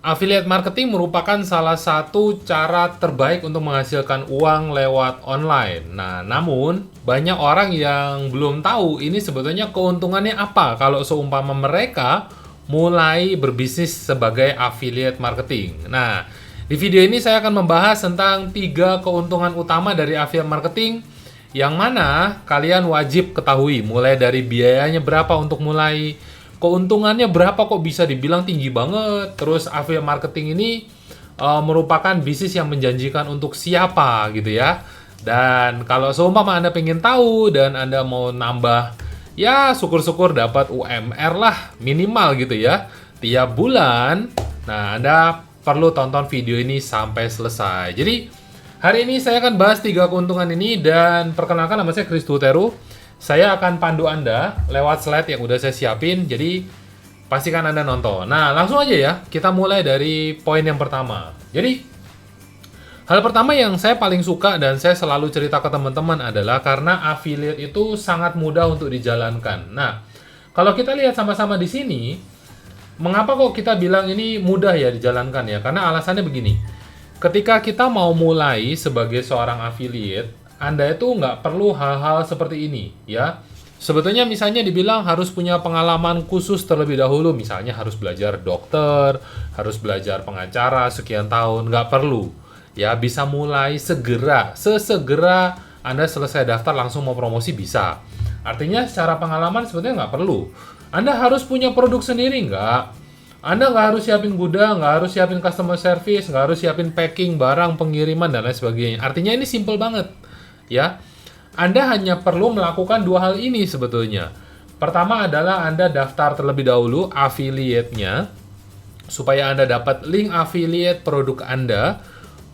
Affiliate marketing merupakan salah satu cara terbaik untuk menghasilkan uang lewat online. Nah, namun banyak orang yang belum tahu ini sebetulnya keuntungannya apa kalau seumpama mereka mulai berbisnis sebagai affiliate marketing. Nah, di video ini saya akan membahas tentang 3 keuntungan utama dari affiliate marketing yang mana kalian wajib ketahui, mulai dari biayanya berapa untuk mulai, keuntungannya berapa kok bisa dibilang tinggi banget. Terus affiliate marketing ini merupakan bisnis yang menjanjikan untuk siapa gitu ya. Dan kalau seumpama Anda pengen tahu dan Anda mau nambah, ya syukur-syukur dapat UMR lah minimal gitu ya tiap bulan. Nah, Anda perlu tonton video ini sampai selesai. Jadi hari ini saya akan bahas 3 keuntungan ini dan perkenalkan nama saya Kristu Teru. Saya akan pandu Anda lewat slide yang udah saya siapin, jadi pastikan Anda nonton. Nah, langsung aja ya, kita mulai dari poin yang pertama. Jadi, hal pertama yang saya paling suka dan saya selalu cerita ke teman-teman adalah karena affiliate itu sangat mudah untuk dijalankan. Nah, kalau kita lihat sama-sama di sini, mengapa kok kita bilang ini mudah ya dijalankan ya? Karena alasannya begini, ketika kita mau mulai sebagai seorang affiliate, Anda itu nggak perlu hal-hal seperti ini, ya. Sebetulnya misalnya dibilang harus punya pengalaman khusus terlebih dahulu, misalnya harus belajar dokter, harus belajar pengacara sekian tahun, nggak perlu. Ya, bisa mulai segera, sesegera Anda selesai daftar langsung mau promosi bisa. Artinya secara pengalaman sebetulnya nggak perlu. Anda harus punya produk sendiri, nggak? Anda nggak harus siapin gudang, nggak harus siapin customer service, nggak harus siapin packing, barang, pengiriman, dan lain sebagainya. Artinya ini simple banget. Ya, Anda hanya perlu melakukan 2 hal ini sebetulnya. Pertama adalah Anda daftar terlebih dahulu affiliate-nya supaya Anda dapat link affiliate produk Anda.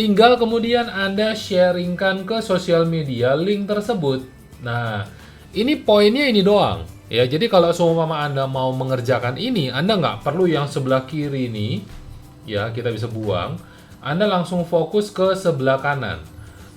Tinggal kemudian Anda sharingkan ke sosial media link tersebut. Nah, ini poinnya ini doang. Ya, jadi kalau seumpama Anda mau mengerjakan ini, Anda nggak perlu yang sebelah kiri ini. Ya, kita bisa buang. Anda langsung fokus ke sebelah kanan.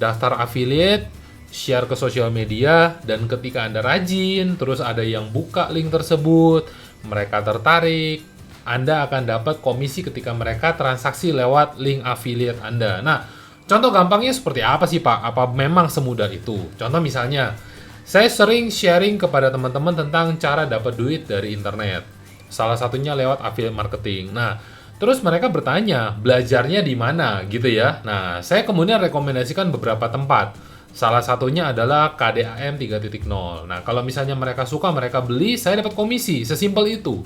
Daftar affiliate, share ke sosial media, dan ketika Anda rajin, terus ada yang buka link tersebut, mereka tertarik, Anda akan dapat komisi ketika mereka transaksi lewat link affiliate Anda. Nah, contoh gampangnya seperti apa sih Pak? Apa memang semudah itu? Contoh misalnya, saya sering sharing kepada teman-teman tentang cara dapat duit dari internet. Salah satunya lewat affiliate marketing. Nah, terus mereka bertanya, belajarnya di mana gitu ya. Nah, saya kemudian rekomendasikan beberapa tempat. Salah satunya adalah KDAM 3.0. Nah, kalau misalnya mereka suka, mereka beli, saya dapat komisi. Sesimpel itu.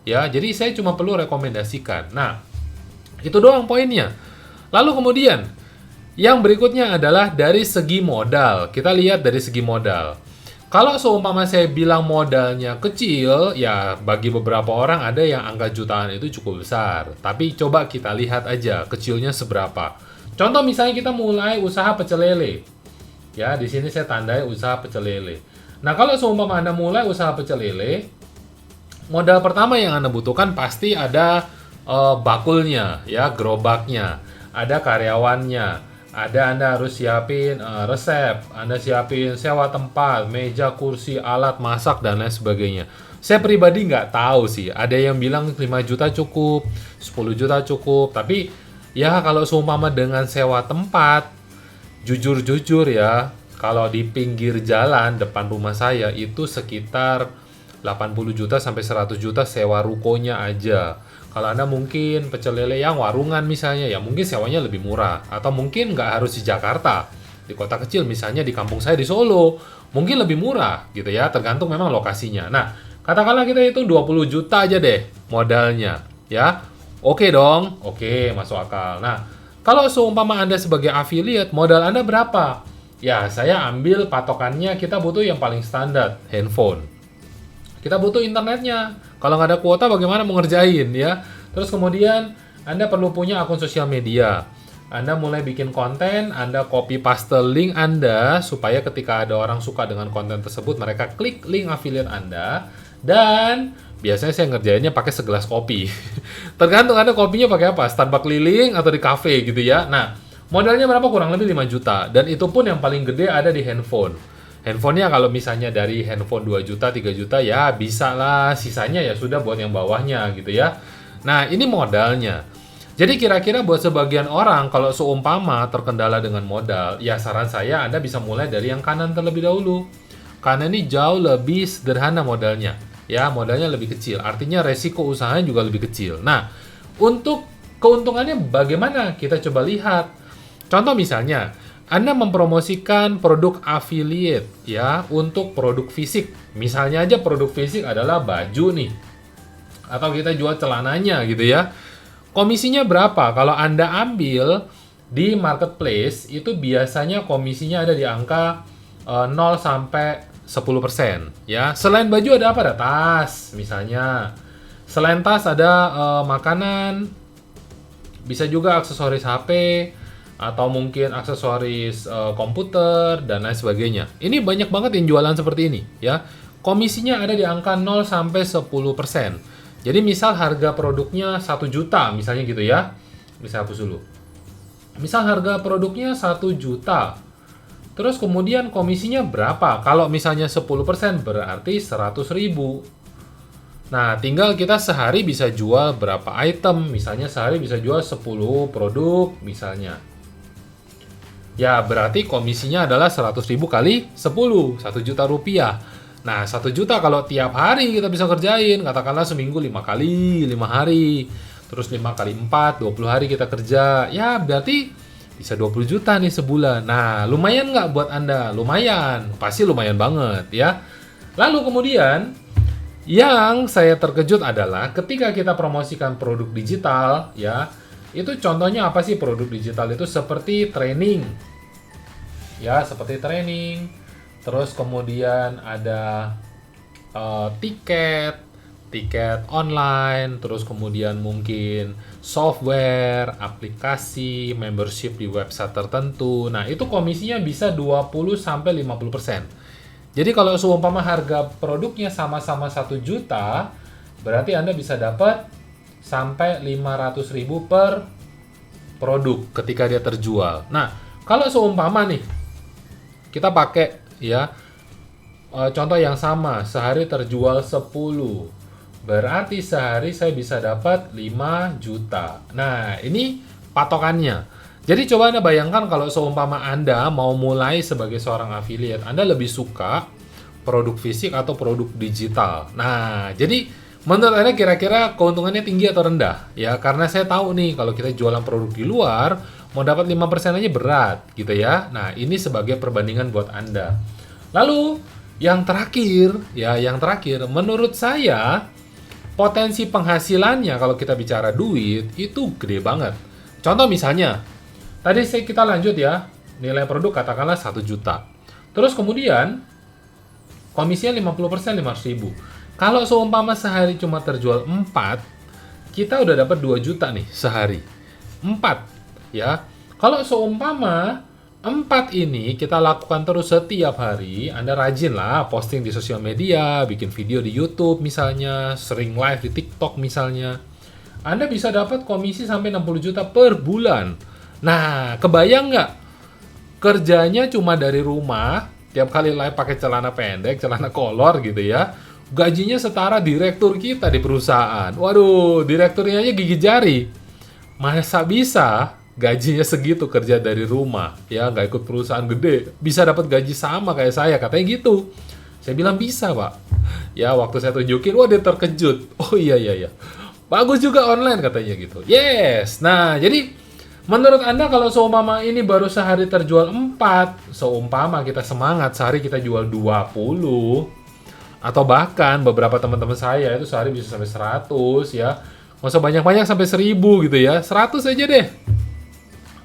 Ya, jadi saya cuma perlu rekomendasikan. Nah, itu doang poinnya. Lalu kemudian, yang berikutnya adalah dari segi modal. Kita lihat dari segi modal. Kalau seumpama saya bilang modalnya kecil, ya bagi beberapa orang ada yang angka jutaan itu cukup besar. Tapi coba kita lihat aja kecilnya seberapa. Contoh misalnya kita mulai usaha pecel lele. Ya, di sini saya tandai usaha pecel lele. Nah, kalau seumpama Anda mulai usaha pecel lele, modal pertama yang Anda butuhkan pasti ada bakulnya, ya, gerobaknya, ada karyawannya, ada Anda harus siapin resep, Anda siapin sewa tempat, meja, kursi, alat masak, dan lain sebagainya. Saya pribadi nggak tahu sih, ada yang bilang 5 juta cukup, 10 juta cukup, tapi ya kalau seumpama dengan sewa tempat, jujur-jujur ya, kalau di pinggir jalan depan rumah saya itu sekitar 80 juta sampai 100 juta sewa rukonya aja. Kalau Anda mungkin pecel lele yang warungan misalnya, ya mungkin sewanya lebih murah. Atau mungkin nggak harus di Jakarta. Di kota kecil misalnya di kampung saya di Solo, mungkin lebih murah gitu ya, tergantung memang lokasinya. Nah, katakanlah kita itu 20 juta aja deh modalnya, ya. Oke dong, oke, masuk akal. Nah, kalau seumpama Anda sebagai affiliate, modal Anda berapa? Ya, saya ambil patokannya, kita butuh yang paling standar, handphone. Kita butuh internetnya. Kalau nggak ada kuota, bagaimana mau ngerjain ya? Terus kemudian, Anda perlu punya akun sosial media. Anda mulai bikin konten, Anda copy paste link Anda, supaya ketika ada orang suka dengan konten tersebut, mereka klik link affiliate Anda, dan biasanya saya ngerjainnya pakai segelas kopi. Tergantung Anda kopinya pakai apa, Starbucks keliling atau di cafe gitu ya. Nah, modalnya berapa? Kurang lebih 5 juta. Dan itu pun yang paling gede ada di handphone. Handphonenya kalau misalnya dari handphone 2 juta, 3 juta ya bisa lah. Sisanya ya sudah buat yang bawahnya gitu ya. Nah, ini modalnya. Jadi kira-kira buat sebagian orang kalau seumpama terkendala dengan modal, ya saran saya Anda bisa mulai dari yang kanan terlebih dahulu. Karena ini jauh lebih sederhana modalnya. Ya, modalnya lebih kecil. Artinya resiko usahanya juga lebih kecil. Nah, untuk keuntungannya bagaimana? Kita coba lihat. Contoh misalnya, Anda mempromosikan produk affiliate ya untuk produk fisik. Misalnya aja produk fisik adalah baju nih. Atau kita jual celananya gitu ya. Komisinya berapa? Kalau Anda ambil di marketplace, itu biasanya komisinya ada di angka 0 sampai 10% ya. Selain baju ada apa? Ada tas misalnya. Selain tas ada makanan, bisa juga aksesoris HP, atau mungkin aksesoris komputer, dan lain sebagainya. Ini banyak banget yang jualan seperti ini ya. Komisinya ada di angka 0 sampai 10%. Jadi misal harga produknya 1 juta misalnya gitu ya. Bisa hapus dulu. Misal harga produknya 1 juta. Terus kemudian komisinya berapa? Kalau misalnya 10% berarti 100 ribu. Nah, tinggal kita sehari bisa jual berapa item. Misalnya sehari bisa jual 10 produk misalnya. Ya, berarti komisinya adalah 100 ribu kali 10, 1 juta rupiah. Nah, 1 juta kalau tiap hari kita bisa kerjain, katakanlah seminggu 5 kali, 5 hari. Terus 5 kali 4, 20 hari kita kerja. Ya, berarti bisa 20 juta nih sebulan. Nah, lumayan nggak buat Anda? Lumayan, pasti lumayan banget ya. Lalu kemudian, yang saya terkejut adalah ketika kita promosikan produk digital, ya, itu contohnya apa sih produk digital itu? Seperti training. Ya, seperti training. Terus kemudian ada tiket online, terus kemudian mungkin software, aplikasi, membership di website tertentu. Nah, itu komisinya bisa 20 sampai 50%. Jadi kalau seumpama harga produknya sama-sama 1 juta, berarti Anda bisa dapat sampai 500 ribu per produk ketika dia terjual. Nah, kalau seumpama nih, kita pakai ya contoh yang sama, sehari terjual 10, berarti sehari saya bisa dapat 5 juta. Nah, ini patokannya. Jadi coba Anda bayangkan kalau seumpama Anda mau mulai sebagai seorang affiliate, Anda lebih suka produk fisik atau produk digital. Nah, jadi menurut Anda kira-kira keuntungannya tinggi atau rendah? Ya, karena saya tahu nih kalau kita jualan produk di luar, mau dapat 5% aja berat gitu ya. Nah, ini sebagai perbandingan buat Anda. Lalu, yang terakhir, menurut saya potensi penghasilannya kalau kita bicara duit itu gede banget. Contoh misalnya, tadi kita lanjut ya, nilai produk katakanlah 1 juta. Terus kemudian komisinya 50% 500 ribu. Kalau seumpama sehari cuma terjual 4, kita udah dapat 2 juta nih sehari. 4 ya. Kalau seumpama 4 ini kita lakukan terus setiap hari, Anda rajin lah posting di sosial media, bikin video di YouTube misalnya, sering live di TikTok misalnya. Anda bisa dapat komisi sampai 60 juta per bulan. Nah, kebayang nggak? Kerjanya cuma dari rumah, tiap kali live pakai celana pendek, celana kolor gitu ya. Gajinya setara direktur kita di perusahaan. Waduh, direkturnya aja gigit jari. Masa bisa gajinya segitu kerja dari rumah, ya nggak ikut perusahaan gede, bisa dapat gaji sama kayak saya, katanya gitu. Saya bilang bisa, Pak. Ya, waktu saya tunjukin, wah dia terkejut. Oh iya, bagus juga online katanya gitu. Yes, nah jadi menurut Anda kalau seumpama ini baru sehari terjual 4, seumpama kita semangat, sehari kita jual 20, atau bahkan beberapa teman-teman saya itu sehari bisa sampai 100 ya, nggak usah banyak-banyak sampai 1000 gitu ya, 100 aja deh.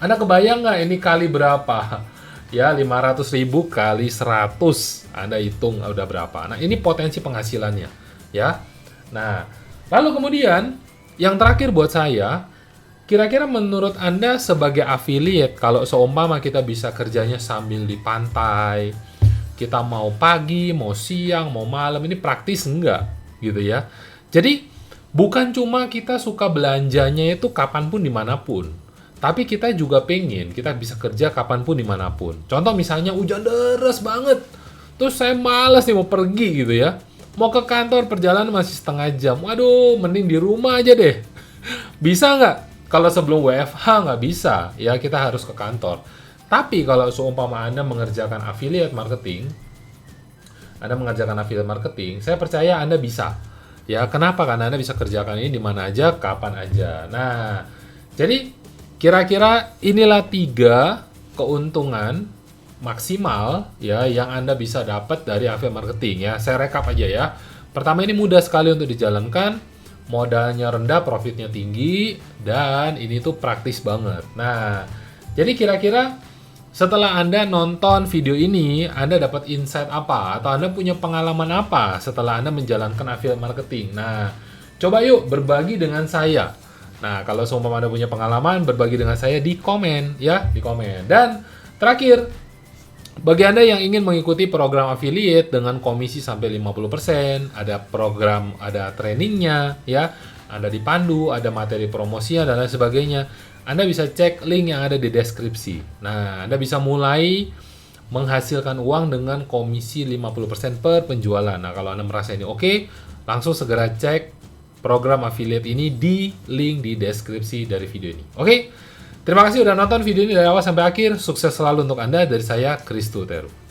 Anda kebayang nggak ini kali berapa? Ya, 500 ribu kali 100. Anda hitung udah berapa. Nah, ini potensi penghasilannya. Ya. Nah, lalu kemudian, yang terakhir buat saya, kira-kira menurut Anda sebagai affiliate, kalau seumpama kita bisa kerjanya sambil di pantai, kita mau pagi, mau siang, mau malam, ini praktis enggak? Gitu ya. Jadi, bukan cuma kita suka belanjanya itu kapanpun, dimanapun. Tapi kita juga pengen kita bisa kerja kapanpun dimanapun. Contoh misalnya hujan deras banget. Terus saya malas nih mau pergi gitu ya. Mau ke kantor perjalanan masih setengah jam. Waduh, mending di rumah aja deh. Bisa nggak? kalau sebelum WFH nggak bisa, ya kita harus ke kantor. Tapi kalau seumpama Anda mengerjakan affiliate marketing, saya percaya Anda bisa. Ya, kenapa? Karena Anda bisa kerjakan ini di mana aja, kapan aja. Nah, jadi kira-kira inilah 3 keuntungan maksimal ya yang Anda bisa dapat dari affiliate marketing ya. Saya rekap aja ya. Pertama, ini mudah sekali untuk dijalankan, modalnya rendah, profitnya tinggi, dan ini tuh praktis banget. Nah, jadi kira-kira setelah Anda nonton video ini, Anda dapat insight apa? Atau Anda punya pengalaman apa setelah Anda menjalankan affiliate marketing? Nah, coba yuk berbagi dengan saya. Nah, kalau seumpama Anda punya pengalaman, berbagi dengan saya di komen ya, di komen. Dan terakhir, bagi Anda yang ingin mengikuti program affiliate dengan komisi sampai 50%, ada program, ada trainingnya, ya, Anda dipandu, ada materi promosinya, dan lain sebagainya, Anda bisa cek link yang ada di deskripsi. Nah, Anda bisa mulai menghasilkan uang dengan komisi 50% per penjualan. Nah, kalau Anda merasa ini oke, langsung segera cek program affiliate ini di link di deskripsi dari video ini. Oke? Terima kasih sudah nonton video ini dari awal sampai akhir. Sukses selalu untuk Anda. Dari saya, Kristu Teru.